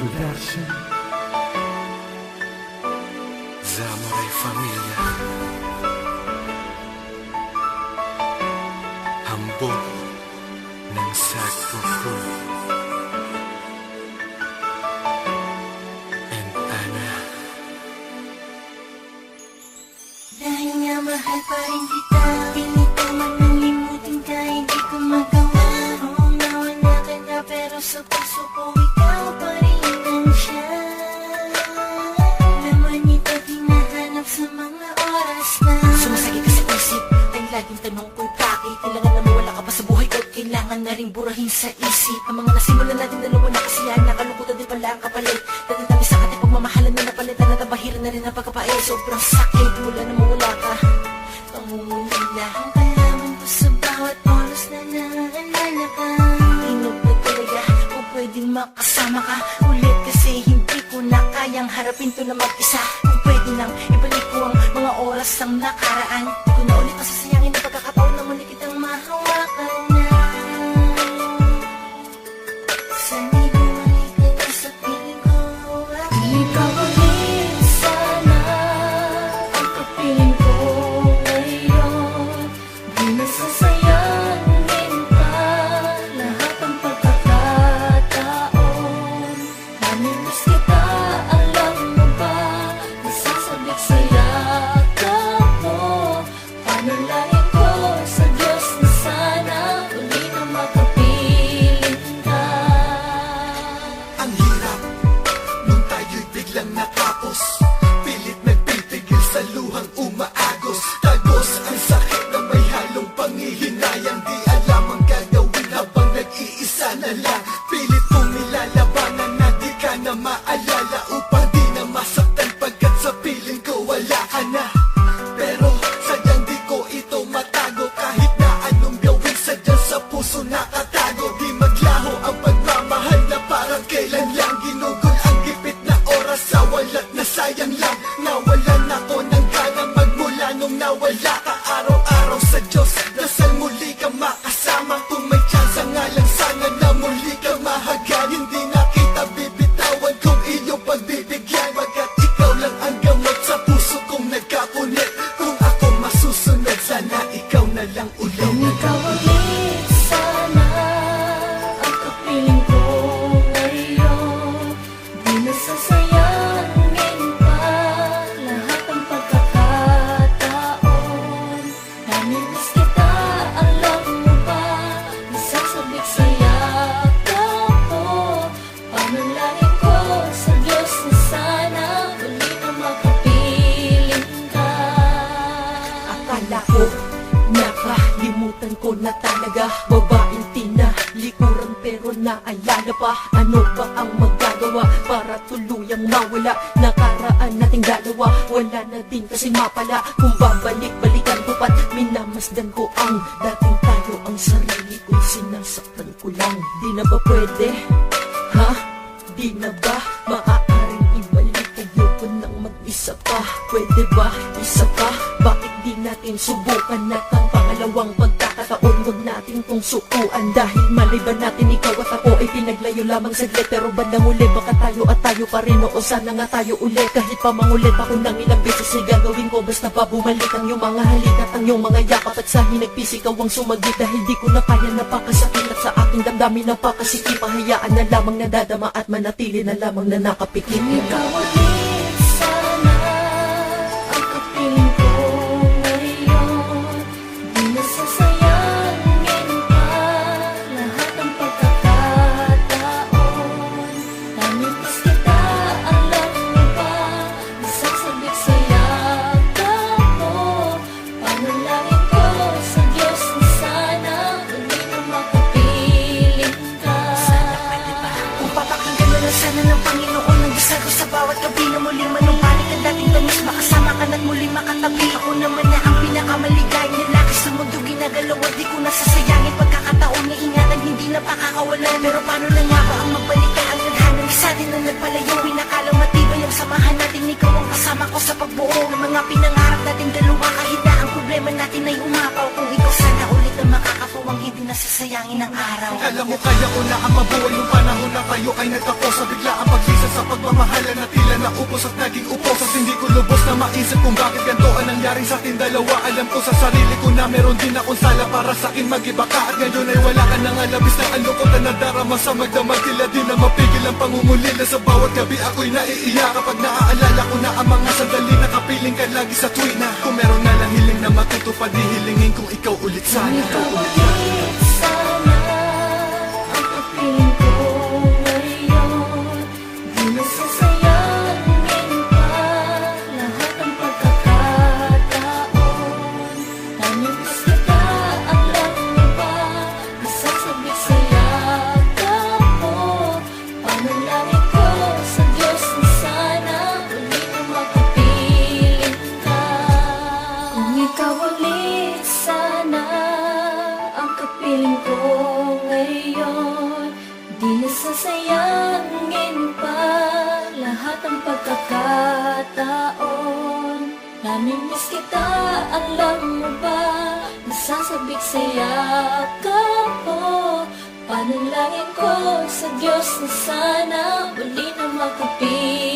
Production Zamoray Familia Hambog ng Sagpoko and Ana. Dahil nga mahal pa rin kita, pilit ko man nalimutin ka, hindi ko magawa. Oo, nawala ka na, pero sa puso ko ikaw pa rin nandiyan. Laman ito hinahanap sa mga oras na sumasakit ka sa isip, ang laging tanong ko'y bakit kailangan na mawala ka pa sa buhay ko at kailangan na rin burahin sa isip ang mga nasimulan natin dalawa na kasiyahan, nakalungkutan din pala ang kapalit. Dati tayo sa ating pagmamahalan na napalitan at nabahiran na rin ang pagkapait. Sobrang sakit mula na mawala ka, pangungulila ang kalaman ko sa bawat oras na naalala ka. Inog na talaga kung pwedeng makasama ka ulit, kasi hindi ko na kayang harapin to na mag-isa. Kung pwede nang ibalik ko ang mga oras ng nakaraan, di ko na ulit masasayangin ang pagkakataon na muli kitang mahawakan na. Sana'y bumalik ka na sa piling ko. Ikaw ulit sana ang kapiling ko ngayon. Di nasasayangin pa lahat ang pagkakataon. Namimiss kita, alam mo ba? Nasasabik sa yakap mo. Panalangin ko sa Diyos na sana uli na makapiling ka. Ang hirap, nung tayo'y biglang natapos. Pilit nagpipigil sa luhang umaagos. Tagos ang sakit na may halong panghihinayang. Di alam ang gagawin habang nag-iisa na lang. Pilit kong nilalabanan na di ka na maalala, upang di na masaktan pagkat sa piling ko wala ka na. Pero sadyang di ko ito matago, kahit na anong gawin sadyang sa puso nakatago. Di maglaho ang pagmamahal na parang kailan lang. Ginugol ang gipit na oras sa walat na sayang lang. Nawalan ako ng gana magmula nung nawala ka. Araw-araw sa Diyos, dasal muli ka makasama. Kung may tsansa nga lang sana na muli ka mahagan. Hindi na kita bibitawan kung iyong pagbibigyan, pagkat ikaw lang ang gamot sa puso kong nagkapunit. Kung ako masusunod, sana ikaw na lang ulit. Ikaw ulit sana ang kapiling ko ngayon. Di nasasayangin pa lahat ang pagkakataon. Namimiss kita, alam mo ba? Nasasabik sa yakap ko. Panalangin ko sa Diyos na sana uli na makapiling ka. Akala ko nakalimutan ko na talaga, babaeng tinalikuran pero naalala pa. Ano ba ang magagawa para tuluyang mawala? Nakaraan nating dalawa, wala na din kasi mapala. Kung babalik-balikan ko pa't minamasdan ko ang dating tayo. Ang sarili ko'y sinasaktan ko lang. Di na ba pwede? Ha? Di na ba maaaring ibalik? Ayoko nang mag-isa pa. Pwede ba isa pa? Bakit di natin subukan at ang pangalawang pagkakataon huwag natin tong sukuan? Dahil malay ba natin ikaw at ako ay pinaglayo lamang saglit, pero bandang uli baka tayo at tayo pa rin. Oo, sana nga tayo ulit. Kahit pa mangulit ako ng ilang beses ay gagawin ko, basta pa bumalik ang iyong mga halik at ang iyong mga yakap. At sa hinagpis ikaw ang sumagit, dahil di ko na kaya napakasakit at sa aking damdamin napakasikip. Hayaan na lamang nadadama at manatili na lamang na nakapikit. Ikaw ulit sana ang kapiling ko ngayon. Di nasasayangin pa lahat ang pagkakataon. Namimiss kita, alam mo ba? Nasasabik sa yakap ko. Panalangin ko sa Diyos na sana uli na makapiling ka. Kung papakinggan mo lang sana ng Panginoon ang dasal ko sa bawat gabi na muling manumbalik ang dating tamis, makasama ka na't muli makatabi. Ako naman na ang pinakamaligayang lalaki sa mundo, ginagalaw at di ko nasasayangin pagkakataon na ingatan, hindi na pakakawalan. Pero paano na nga ba ang magbalik ka? Ang tadhana sa atin na nagpalayo, inakalang matibay ang samahan natin. Ikaw ang kasama ko sa pagbuo ng mga pinangarap natin dalawa, kahit na ang problema natin ay umapaw. Kung ikaw sana ulit na makakatuwang upang hindi nasasayangin ang araw. Alam mo kaya ko na ang mabuhay nung panahon na kayo ay nagtapos sa bigla ang paglisan sa pagmamahalan na tila naupos at naging upos. At hindi ko lubos na maisip kung bakit ganito ang nangyari sa ating dalawa. Alam ko sa sarili ko na meron din akong sala para sa akin mag-iba ka. At ngayon ay wala ka nang alabis na alukot na nadarama sa magdamag. Tila di na mapigil ang pangungulila sa bawat gabi ako'y naiiyak kapag naaalala ko na ang mga sandali na kapiling ka lagi sa tuwina. Kung meron na lang hiling na matutupad, hihilingin kung ikaw ulit sana. Ikaw ulit sana ang kapiling ko ngayon. Di nasasayangin pa lahat ng pagkakataon. Namimiss kita, alam mo ba? Nasasabik sa yakap mo. Panalangin ko sa Diyos na sana uli na makapiling ka. Kung ikaw ulit sana ang kapiling ko ngayon, di nasasayangin pa lahat ng pagkakataon. Namimiss kita, alam mo ba? Nasasabik sa yakap mo. Panalangin ko sa Diyos na sana uli na makapiling